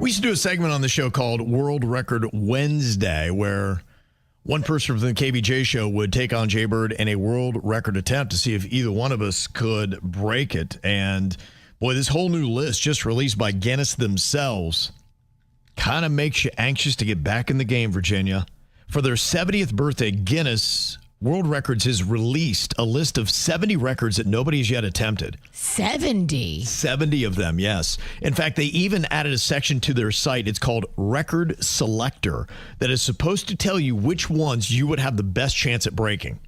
We used to do a segment on the show called World Record Wednesday, where one person from the KBJ show would take on Jaybird in a world record attempt to see if either one of us could break it. And boy, this whole new list just released by Guinness themselves kind of makes you anxious to get back in the game, Virginia. For their 70th birthday, Guinness World Records has released a list of 70 records that nobody's yet attempted. 70? 70 of them, yes. In fact, they even added a section to their site. It's called Record Selector that is supposed to tell you which ones you would have the best chance at breaking.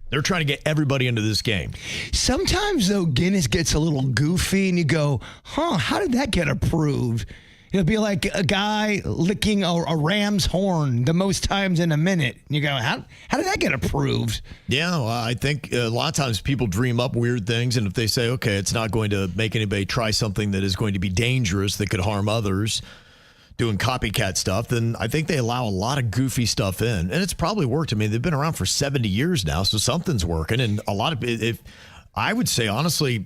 They're trying to get everybody into this game. Sometimes, though, Guinness gets a little goofy and you go, how did that get approved? It'll be like a guy licking a ram's horn the most times in a minute. You go, how did that get approved? Yeah, well, I think a lot of times people dream up weird things, and if they say, okay, it's not going to make anybody try something that is going to be dangerous, that could harm others, doing copycat stuff, then I think they allow a lot of goofy stuff in. And it's probably worked. I mean, they've been around for 70 years now, so something's working. And a lot of if I would say, honestly,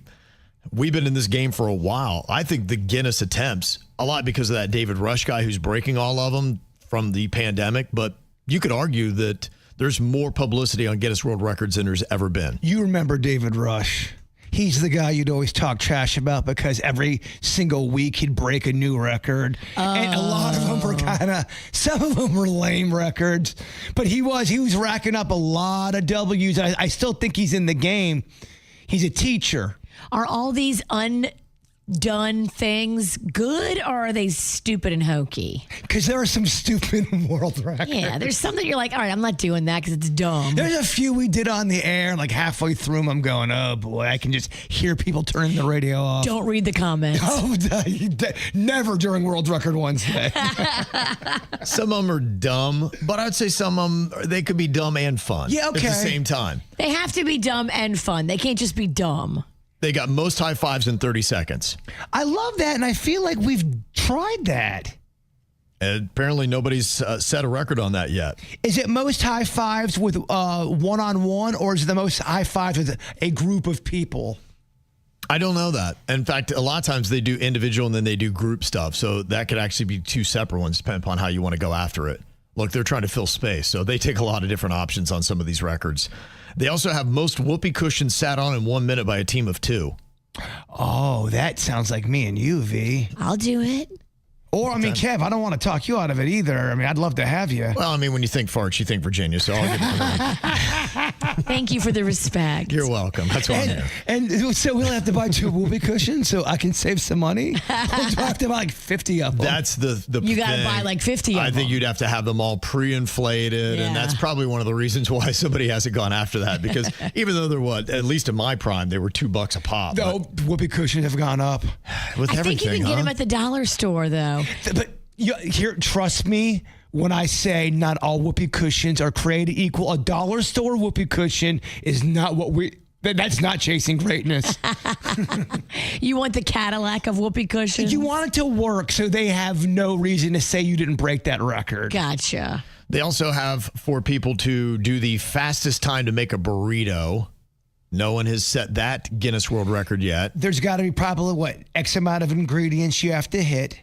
we've been in this game for a while. I think the Guinness attempts, a lot because of that David Rush guy who's breaking all of them from the pandemic, but you could argue that there's more publicity on Guinness World Records than there's ever been. You remember David Rush. He's the guy you'd always talk trash about because every single week he'd break a new record. And a lot of them were some of them were lame records, but he was racking up a lot of W's. I still think he's in the game. He's a teacher. Are all these undone things good, or are they stupid and hokey? Because there are some stupid world records. Yeah, there's some that you're like, all right, I'm not doing that because it's dumb. There's a few we did on the air, like halfway through them, I'm going, oh boy, I can just hear people turning the radio off. Don't read the comments. Oh, never during World Record Wednesday. Some of them are dumb, but I'd say some of them, they could be dumb and fun at the same time. They have to be dumb and fun. They can't just be dumb. They got most high fives in 30 seconds. I love that, and I feel like we've tried that. And apparently nobody's set a record on that yet. Is it most high fives with one-on-one, or is it the most high fives with a group of people? I don't know that. In fact, a lot of times they do individual and then they do group stuff. So that could actually be two separate ones, depending upon how you want to go after it. Look, they're trying to fill space, so they take a lot of different options on some of these records. They also have most whoopee cushions sat on in 1 minute by a team of two. Oh, that sounds like me and you, V. I'll do it. Or, I mean, Kev, I don't want to talk you out of it either. I mean, I'd love to have you. Well, I mean, when you think farts, you think Virginia, so I'll give it Thank you for the respect. You're welcome. That's why I'm here. And so we'll have to buy 2 whoopee cushions so I can save some money? Or do I have to buy like 50 of them? That's the You got to buy like 50 of them. I think you'd have to have them all pre-inflated, and that's probably one of the reasons why somebody hasn't gone after that, because even though they're at least in my prime, they were $2 a pop. No, whoopee cushions have gone up. With I think you can get them at the dollar store, though. But here, trust me when I say not all whoopee cushions are created equal. A dollar store whoopee cushion is not that's not chasing greatness. You want the Cadillac of whoopee cushions? You want it to work so they have no reason to say you didn't break that record. Gotcha. They also have for people to do the fastest time to make a burrito. No one has set that Guinness World Record yet. There's got to be probably, X amount of ingredients you have to hit.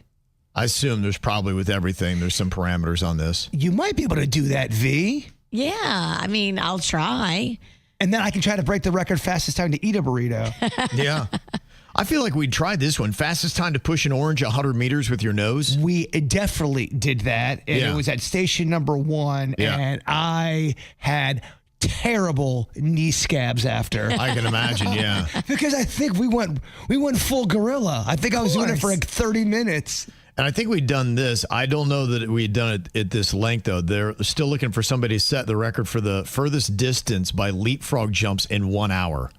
I assume there's probably with everything, there's some parameters on this. You might be able to do that, V. Yeah, I mean, I'll try. And then I can try to break the record fastest time to eat a burrito. Yeah. I feel like we tried this one. Fastest time to push an orange 100 meters with your nose. We definitely did that. And it was at station number 1. Yeah. And I had terrible knee scabs after. I can imagine, yeah. Because I think we went full gorilla. I think I was doing it for like 30 minutes. And I think we'd done this. I don't know that we had done it at this length, though. They're still looking for somebody to set the record for the furthest distance by leapfrog jumps in 1 hour.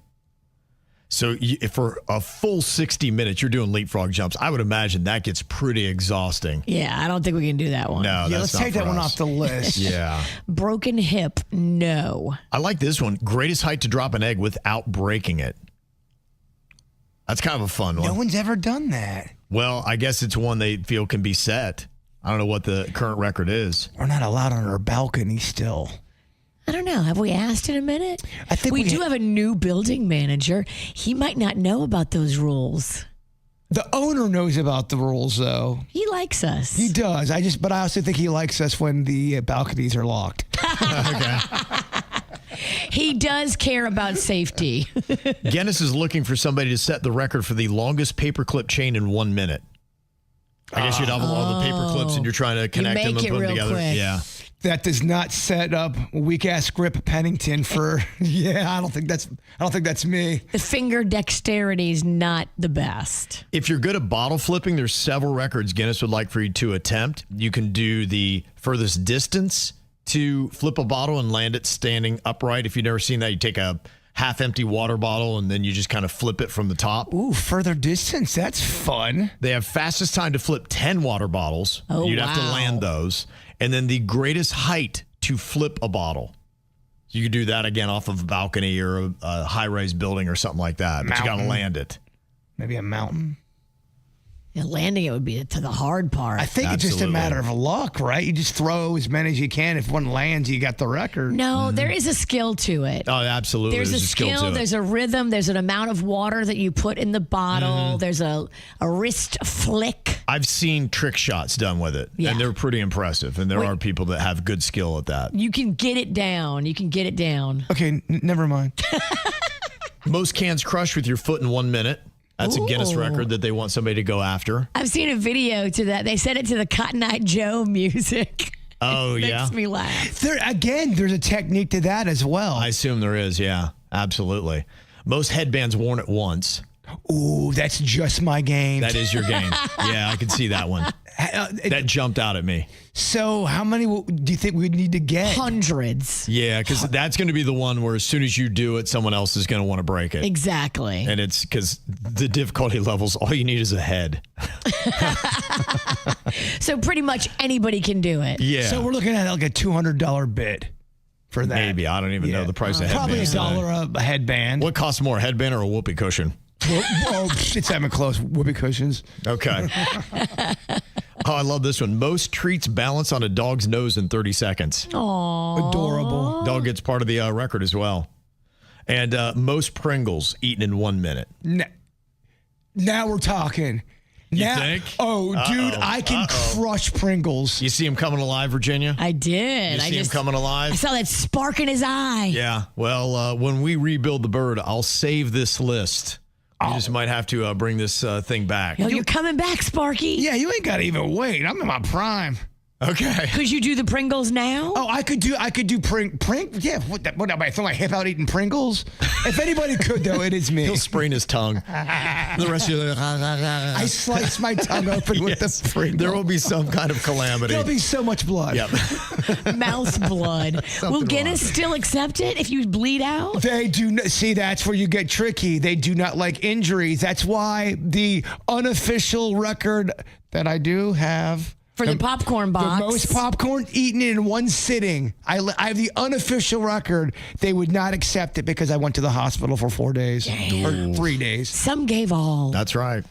So for a full 60 minutes, you're doing leapfrog jumps. I would imagine that gets pretty exhausting. Yeah, I don't think we can do that one. No, let's take that one off the list. Yeah. Broken hip, no. I like this one. Greatest height to drop an egg without breaking it. That's kind of a fun one. No one's ever done that. Well, I guess it's one they feel can be set. I don't know what the current record is. We're not allowed on our balcony still. I don't know. Have we asked in a minute? I think we do have a new building manager. He might not know about those rules. The owner knows about the rules, though. He likes us. He does. But I also think he likes us when the balconies are locked. Okay. He does care about safety. Guinness is looking for somebody to set the record for the longest paperclip chain in 1 minute. I guess you'd have all the paper clips and you're trying to connect them and make put it them real together. quick. Yeah. That does not set up weak-ass grip Pennington for. Yeah, I don't think that's me. The finger dexterity is not the best. If you're good at bottle flipping, there's several records Guinness would like for you to attempt. You can do the furthest distance to flip a bottle and land it standing upright. If you've never seen that, you take a half-empty water bottle and then you just kind of flip it from the top. Ooh, further distance. That's fun. They have fastest time to flip 10 water bottles. Oh, You'd have to wow. land those. And then the greatest height to flip a bottle. You could do that again off of a balcony or a high-rise building or something like that. But you got to Mountain. land it. Maybe a mountain. Yeah, landing it would be to the hard part. I think it's just a Absolutely. matter of luck, right? You just throw as many as you can. If one lands, you got the record. No, there is a skill to it. Oh, absolutely. There's a skill skill, to it. there's a rhythm, there's an amount of water that you put in the bottle, there's a wrist flick. I've seen trick shots done with it, Yeah. and they're pretty impressive. And there are people that have good skill at that. You can get it down. Okay, never mind. Most cans crushed with your foot in 1 minute. That's a Guinness Ooh. record that they want somebody to go after. I've seen a video to that. They set it to the Cotton Eye Joe music. Oh, yeah? Makes me laugh. There's a technique to that as well. I assume there is, yeah. Absolutely. Most headbands worn at once. Ooh, that's just my game. That is your game. Yeah, I can see that one. That jumped out at me. So how many do you think we would need to get? Hundreds. Yeah, because that's going to be the one where as soon as you do it, someone else is going to want to break it. Exactly. And it's because the difficulty levels, all you need is a head. So pretty much anybody can do it. Yeah. So we're looking at like a $200 bid for that. Maybe. I don't even know the price of Probably headbands. $1 a headband. What costs more, a headband or a whoopee cushion? Whoa, it's having close whoopee cushions. Okay. Oh, I love this one. Most treats balance on a dog's nose in 30 seconds. Aww. Adorable. Dog gets part of the record as well. And most Pringles eaten in 1 minute. Now we're talking. You think? Oh, dude, I can crush Pringles. You see him coming alive, Virginia? I did. You see him coming I alive? saw that spark in his eye. Yeah. Well, when we rebuild the bird, I'll save this list. You just might have to bring this thing back. Yo, you're coming back, Sparky. Yeah, you ain't got to even wait. I'm in my prime. Okay. Could you do the Pringles now? Oh, I could do yeah, what am I throw my hip out eating Pringles? If anybody could though, it is me. He'll sprain his tongue. The rest of you, I slice my tongue open with the Pringles. there will be some kind of calamity. There'll be so much blood. Yep. Mouse blood. Will Guinness still accept it if you bleed out? They do not see. That's where you get tricky. They do not like injuries. That's why the unofficial record that I do have For the popcorn box. the most popcorn eaten in one sitting. I have the unofficial record. They would not accept it because I went to the hospital for 4 days or 3 days. Some gave all. That's right.